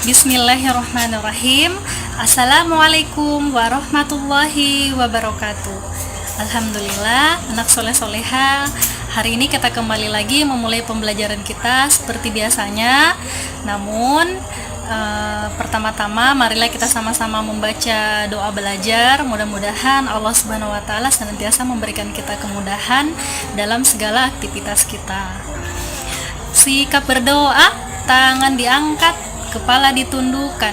Bismillahirrahmanirrahim. Assalamualaikum warahmatullahi wabarakatuh. Alhamdulillah, anak soleh-soleha. Hari ini kita kembali lagi memulai pembelajaran kita seperti biasanya. Namun pertama-tama marilah kita sama-sama membaca doa belajar. Mudah-mudahan Allah Subhanahu wa taala senantiasa memberikan kita kemudahan dalam segala aktivitas kita. Sikap berdoa, tangan diangkat, kepala ditundukkan.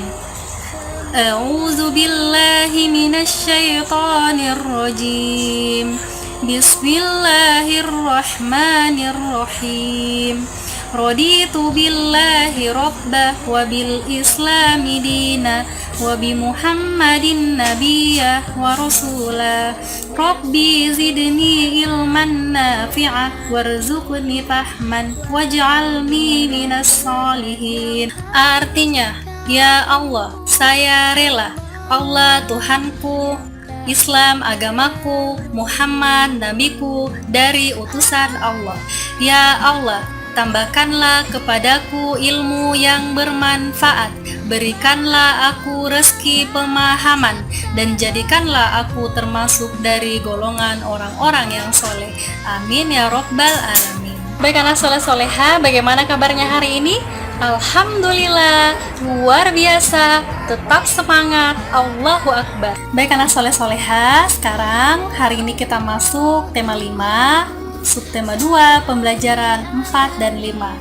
A'udzu billahi minasyaitonir rajim. Bismillahirrahmanirrahim. Raditu billahi rabbah wa bil islami dina wa bi Muhammadin nabiyyah wa rasulah. Rabbi zidni ilman nafi'ah warzuqni fahman waj'alni minas solihin. Artinya, ya Allah, saya rela, Allah Tuhanku, Islam agamaku, Muhammad nabiku dari utusan Allah. Ya Allah, tambahkanlah kepadaku ilmu yang bermanfaat, berikanlah aku rezeki pemahaman, dan jadikanlah aku termasuk dari golongan orang-orang yang soleh. Amin ya Rabbal Alamin. Baik anak soleh-soleha, bagaimana kabarnya hari ini? Alhamdulillah, luar biasa, tetap semangat, Allahu Akbar. Baik anak soleh-soleha, sekarang hari ini kita masuk tema 5, subtema 2, pembelajaran 4 dan 5.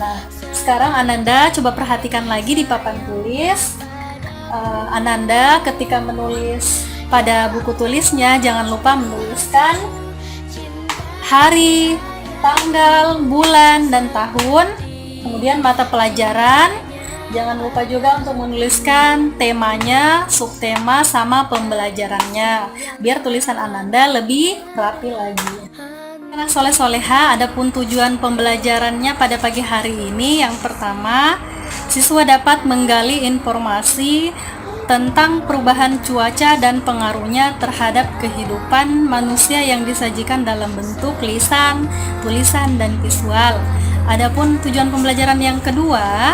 Nah, sekarang Ananda coba perhatikan lagi di papan tulis. Ananda ketika menulis pada buku tulisnya jangan lupa menuliskan hari, tanggal, bulan, dan tahun. Kemudian mata pelajaran, jangan lupa juga untuk menuliskan temanya, subtema, sama pembelajarannya, biar tulisan Ananda lebih rapi lagi. Anak soleh-soleha, adapun tujuan pembelajarannya pada pagi hari ini, yang pertama, siswa dapat menggali informasi tentang perubahan cuaca dan pengaruhnya terhadap kehidupan manusia yang disajikan dalam bentuk lisan, tulisan, dan visual. Adapun tujuan pembelajaran yang kedua,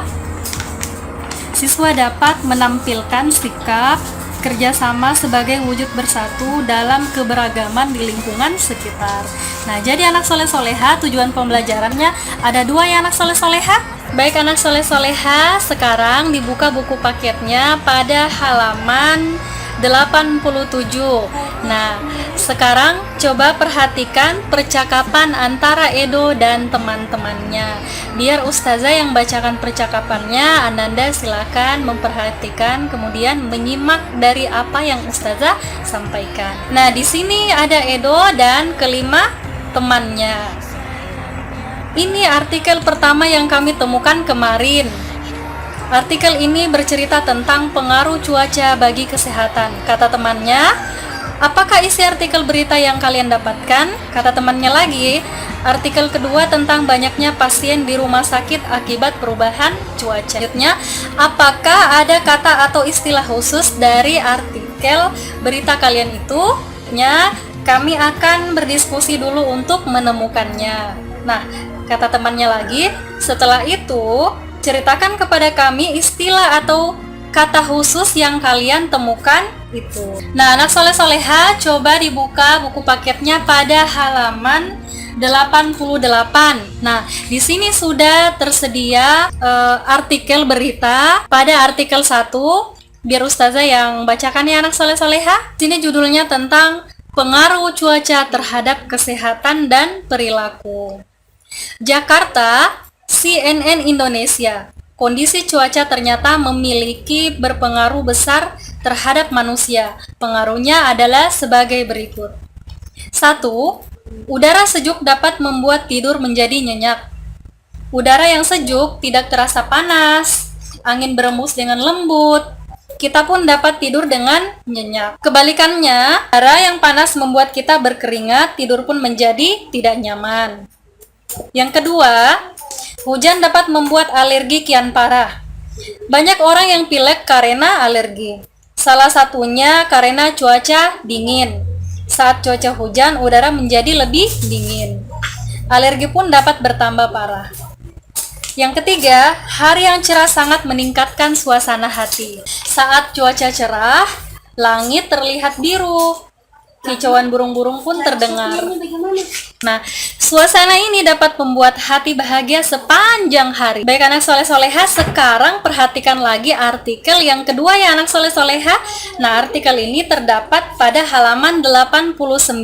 siswa dapat menampilkan sikap kerjasama sebagai wujud bersatu dalam keberagaman di lingkungan sekitar. Nah, jadi anak soleh-soleha, tujuan pembelajarannya ada 2 ya anak soleh-soleha. Baik anak soleh-soleha, sekarang dibuka buku paketnya pada halaman 87. Nah, sekarang coba perhatikan percakapan antara Edo dan teman-temannya. Biar Ustazah yang bacakan percakapannya, Ananda silakan memperhatikan kemudian menyimak dari apa yang Ustazah sampaikan. Nah, di sini ada Edo dan kelima temannya. Ini artikel pertama yang kami temukan kemarin. Artikel ini bercerita tentang pengaruh cuaca bagi kesehatan. Kata temannya, apakah isi artikel berita yang kalian dapatkan? Kata temannya lagi, artikel kedua tentang banyaknya pasien di rumah sakit akibat perubahan cuaca. Selanjutnya, apakah ada kata atau istilah khusus dari artikel berita kalian itu? Kami akan berdiskusi dulu untuk menemukannya. Nah, kata temannya lagi, setelah itu ceritakan kepada kami istilah atau kata khusus yang kalian temukan itu. Nah, anak soleh-soleha, coba dibuka buku paketnya pada halaman 88. Nah, di sini sudah tersedia artikel berita pada artikel 1. Biar Ustazah yang bacakan ya anak soleh-soleha. Sini judulnya tentang pengaruh cuaca terhadap kesehatan dan perilaku. Jakarta, CNN Indonesia. Kondisi cuaca ternyata memiliki berpengaruh besar terhadap manusia. Pengaruhnya adalah sebagai berikut. 1. Udara sejuk dapat membuat tidur menjadi nyenyak. Udara yang sejuk tidak terasa panas. Angin berembus dengan lembut. Kita pun dapat tidur dengan nyenyak. Kebalikannya, udara yang panas membuat kita berkeringat, tidur pun menjadi tidak nyaman. Yang kedua, hujan dapat membuat alergi kian parah. Banyak orang yang pilek karena alergi. Salah satunya karena cuaca dingin. Saat cuaca hujan, udara menjadi lebih dingin. Alergi pun dapat bertambah parah. Yang ketiga, hari yang cerah sangat meningkatkan suasana hati. Saat cuaca cerah, langit terlihat biru, kicauan burung-burung pun terdengar. Nah, suasana ini dapat membuat hati bahagia sepanjang hari. Baik anak soleh-soleha, sekarang perhatikan lagi artikel yang kedua ya anak soleh-soleha. Nah, artikel ini terdapat pada halaman 89.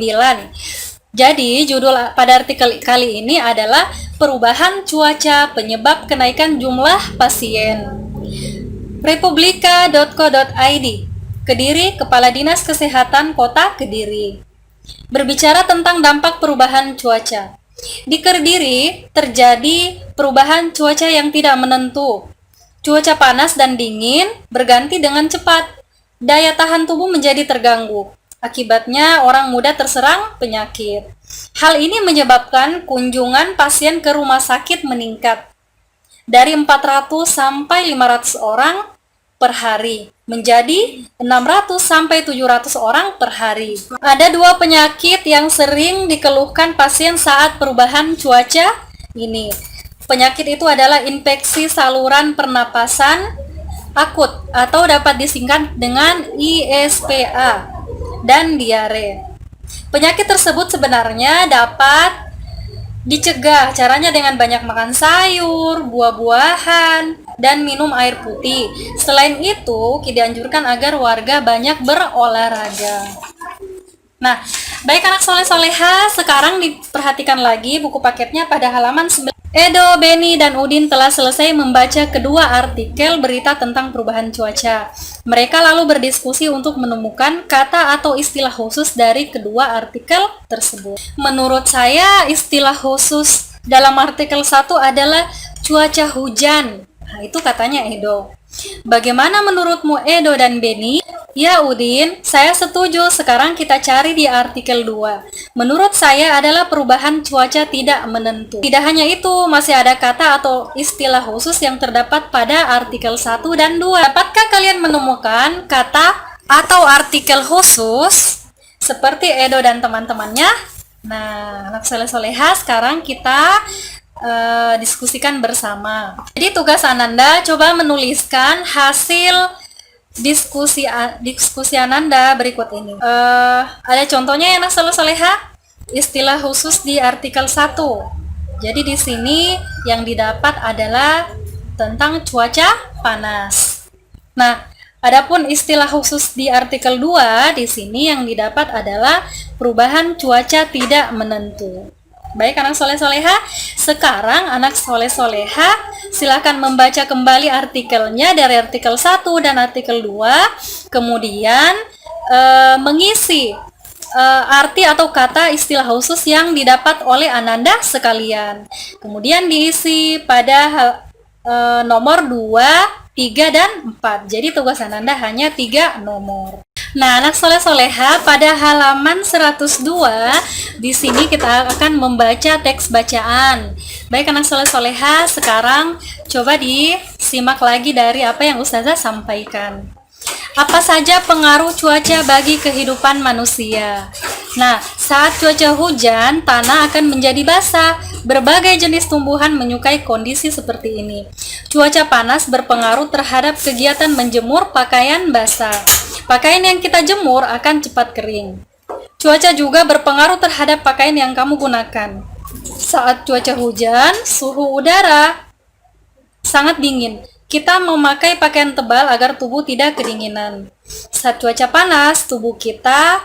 Jadi, judul pada artikel kali ini adalah perubahan cuaca penyebab kenaikan jumlah pasien. Republika.co.id, Kediri, Kepala Dinas Kesehatan Kota Kediri. Berbicara tentang dampak perubahan cuaca. Di Kediri terjadi perubahan cuaca yang tidak menentu. Cuaca panas dan dingin berganti dengan cepat. Daya tahan tubuh menjadi terganggu. Akibatnya orang muda terserang penyakit. Hal ini menyebabkan kunjungan pasien ke rumah sakit meningkat dari 400 sampai 500 orang per hari menjadi 600 sampai 700 orang per hari. Ada dua penyakit yang sering dikeluhkan pasien saat perubahan cuaca ini. Penyakit itu adalah infeksi saluran pernapasan akut atau dapat disingkat dengan ISPA dan diare. Penyakit tersebut sebenarnya dapat dicegah, caranya dengan banyak makan sayur, buah-buahan, dan minum air putih. Selain itu, dianjurkan agar warga banyak berolahraga. Nah, baik anak soleh-soleha, sekarang diperhatikan lagi buku paketnya pada halaman 9. Edo, Beni, dan Udin telah selesai membaca kedua artikel berita tentang perubahan cuaca. Mereka lalu berdiskusi untuk menemukan kata atau istilah khusus dari kedua artikel tersebut. Menurut saya, istilah khusus dalam artikel 1 adalah cuaca hujan. Nah, itu katanya Edo. Bagaimana menurutmu Edo dan Beni? Ya Udin, saya setuju. Sekarang kita cari di artikel 2. Menurut saya adalah perubahan cuaca tidak menentu. Tidak hanya itu, masih ada kata atau istilah khusus yang terdapat pada artikel 1 dan 2. Dapatkah kalian menemukan kata atau artikel khusus seperti Edo dan teman-temannya? Nah, anak soleh-soleha, sekarang kita diskusikan bersama. Jadi tugas Ananda coba menuliskan hasil diskusi Ananda berikut ini. Ada contohnya ya anak soleh-soleha, istilah khusus di artikel 1. Jadi di sini yang didapat adalah tentang cuaca panas. Nah, adapun istilah khusus di artikel 2 di sini yang didapat adalah perubahan cuaca tidak menentu. Baik anak soleh-soleha, sekarang anak soleh-soleha silakan membaca kembali artikelnya dari artikel 1 dan artikel 2, kemudian mengisi arti atau kata istilah khusus yang didapat oleh Ananda sekalian. Kemudian diisi pada nomor 2, 3, dan 4. Jadi tugas Ananda hanya 3 nomor. Nah, anak soleh-soleha, pada halaman 102 di sini kita akan membaca teks bacaan. Baik anak soleh-soleha, sekarang coba disimak lagi dari apa yang Ustazah sampaikan. Apa saja pengaruh cuaca bagi kehidupan manusia? Nah, saat cuaca hujan, tanah akan menjadi basah. Berbagai jenis tumbuhan menyukai kondisi seperti ini. Cuaca panas berpengaruh terhadap kegiatan menjemur pakaian basah. Pakaian yang kita jemur akan cepat kering. Cuaca juga berpengaruh terhadap pakaian yang kamu gunakan. Saat cuaca hujan, suhu udara sangat dingin. Kita memakai pakaian tebal agar tubuh tidak kedinginan. Saat cuaca panas, tubuh kita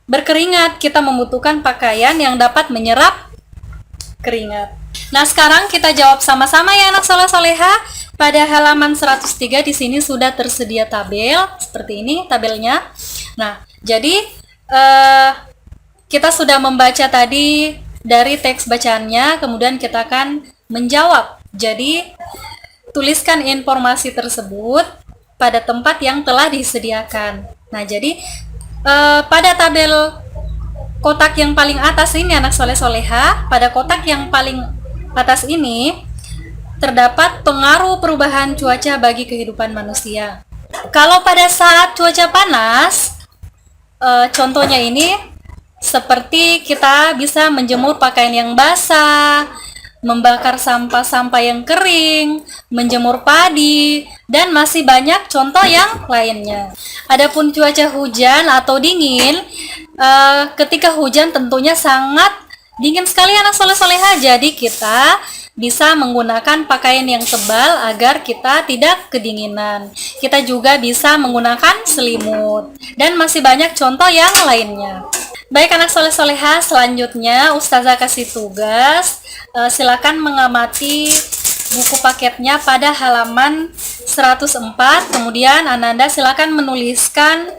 berkeringat. Kita membutuhkan pakaian yang dapat menyerap keringat. Nah, sekarang kita jawab sama-sama ya anak soleh-soleha. Pada halaman 103 di sini sudah tersedia tabel seperti ini tabelnya. Nah, jadi kita sudah membaca tadi dari teks bacaannya, kemudian kita akan menjawab. Jadi, tuliskan informasi tersebut pada tempat yang telah disediakan. Nah, jadi pada tabel kotak yang paling atas ini anak soleh-soleha, pada kotak yang paling atas ini terdapat pengaruh perubahan cuaca bagi kehidupan manusia. Kalau pada saat cuaca panas, contohnya ini seperti kita bisa menjemur pakaian yang basah, membakar sampah-sampah yang kering, menjemur padi, dan masih banyak contoh yang lainnya. Adapun cuaca hujan atau dingin, ketika hujan tentunya sangat dingin sekali anak soleh-soleha, jadi kita bisa menggunakan pakaian yang tebal agar kita tidak kedinginan. Kita juga bisa menggunakan selimut, dan masih banyak contoh yang lainnya. Baik anak soleh-soleha, selanjutnya Ustazah kasih tugas, silakan mengamati buku paketnya pada halaman 104. Kemudian Ananda silakan menuliskan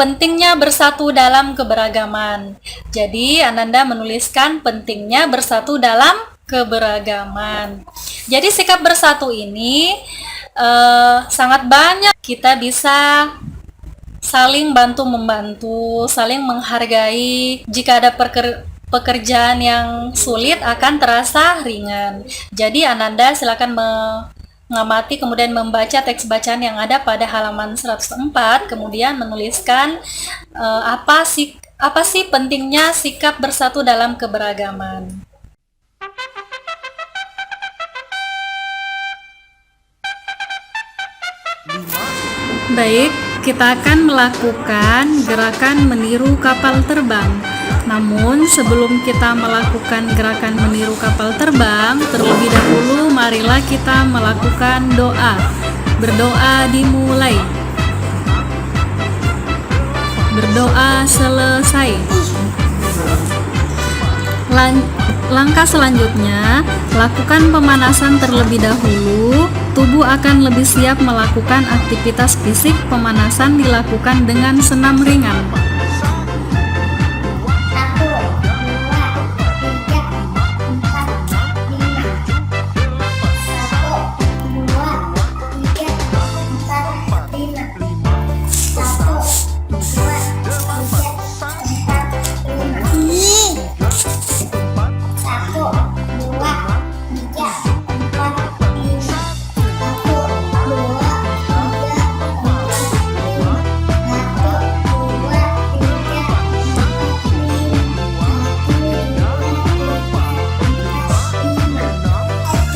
pentingnya bersatu dalam keberagaman. Jadi Ananda menuliskan pentingnya bersatu dalam keberagaman. Jadi sikap bersatu ini sangat banyak. Kita bisa saling bantu-membantu, saling menghargai. Jika ada pekerjaan yang sulit akan terasa ringan. Jadi Ananda silakan mengamati kemudian membaca teks bacaan yang ada pada halaman 104, kemudian menuliskan apa sih pentingnya sikap bersatu dalam keberagaman. Baik, kita akan melakukan gerakan meniru kapal terbang. Namun sebelum kita melakukan gerakan meniru kapal terbang, terlebih dahulu marilah kita melakukan doa. Berdoa dimulai. Berdoa selesai. Langkah selanjutnya, lakukan pemanasan terlebih dahulu. Tubuh akan lebih siap melakukan aktivitas fisik. Pemanasan dilakukan dengan senam ringan.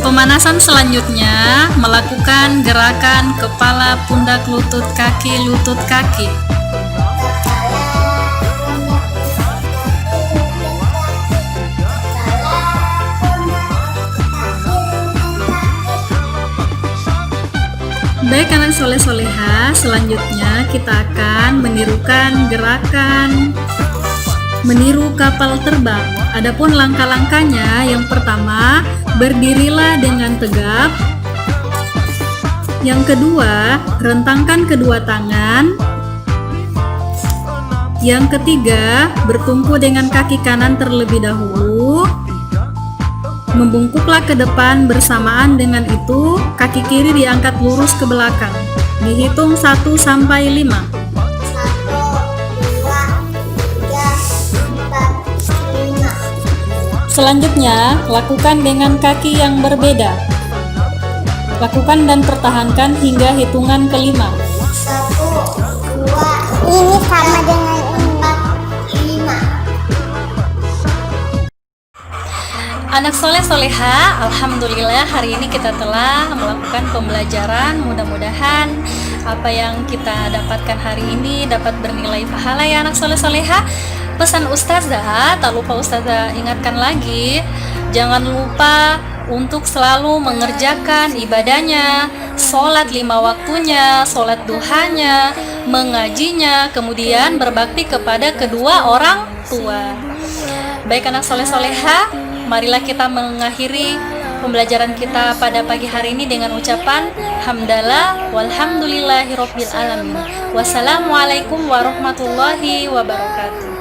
Pemanasan selanjutnya, melakukan gerakan kepala, pundak, lutut, kaki, lutut, kaki. Baik anak soleh-soleha, selanjutnya kita akan menirukan gerakan meniru kapal terbang. Adapun langkah-langkahnya, yang pertama, berdirilah dengan tegap. Yang kedua, rentangkan kedua tangan. Yang ketiga, bertumpu dengan kaki kanan terlebih dahulu. Membungkuklah ke depan, bersamaan dengan itu kaki kiri diangkat lurus ke belakang. Dihitung 1 sampai 5. Selanjutnya, lakukan dengan kaki yang berbeda. Lakukan dan pertahankan hingga hitungan kelima. 1, 2, ini sama dengan 4, 5. Anak soleh-soleha, alhamdulillah hari ini kita telah melakukan pembelajaran. Mudah-mudahan apa yang kita dapatkan hari ini dapat bernilai pahala ya anak soleh-soleha. Pesan Ustazah, tak lupa Ustazah ingatkan lagi, jangan lupa untuk selalu mengerjakan ibadahnya, sholat 5 waktunya, sholat duhanya, mengajinya, kemudian berbakti kepada kedua orang tua. Baik anak soleh-soleha, marilah kita mengakhiri pembelajaran kita pada pagi hari ini dengan ucapan hamdalah walhamdulillahirabbil alamin. Wassalamualaikum warahmatullahi wabarakatuh.